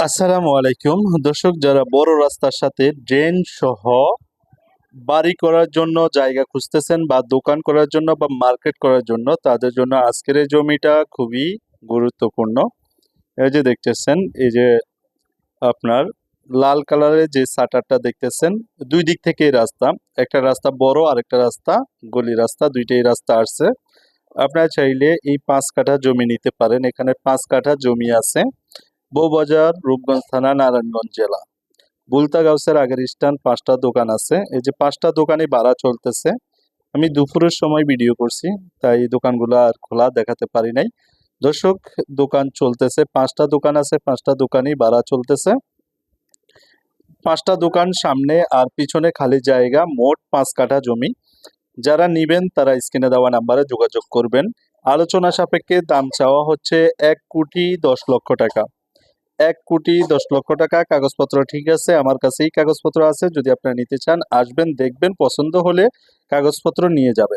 আসসালামু আলাইকুম দর্শক, যারা বড় রাস্তার সাথে ড্রেন সহ বাড়ি করার জন্য জায়গা খুঁজতেছেন বা দোকান করার জন্য বা মার্কেট করার জন্য, তাদের জন্য আজকের এই জমিটা খুবই গুরুত্বপূর্ণ। এই যে দেখতেছেন, এই যে আপনার লাল কালারের যে শাটারটা দেখতেছেন, দুই দিক থেকেই রাস্তা। একটা রাস্তা বড়, আরেকটা রাস্তা গলি রাস্তা, দুইটাই রাস্তা আসছে। আপনারা চাইলে এই 5 কাঠা জমি নিতে পারেন। এখানে 5 কাঠা জমি আছে, বউবাজার, রূপগঞ্জ থানা, নারায়ণগঞ্জ জেলা। বুলতা গাউসের আগের স্ট্যান্ড, 5টা দোকান আছে। এই যে 5টা দোকানে ভাড়া চলতেছে। আমি দুপুরের সময় ভিডিও করছি, তাই এই দোকানগুলো আর খোলা দেখাতে পারি নাই। দর্শক, দোকান চলতেছে, 5টা দোকান আছে, 5টা দোকানই ভাড়া চলতেছে। 5টা দোকান সামনে আর পিছনে খালি জায়গা, মোট 5 কাঠা জমি। যারা নিবেন তারা স্ক্রিনে দেওয়া নাম্বারে যোগাযোগ করবেন। আলোচনা সাপেক্ষে দাম চাওয়া হচ্ছে 1,10,00,000 টাকা। 1,10,00,000 টাকা। কাগজপত্র ঠিক আছে, আমার কাছেই কাগজপত্র আছে। যদি আপনারা নিতে চান আসবেন, দেখবেন, পছন্দ হলে কাগজপত্র নিয়ে যাবেন।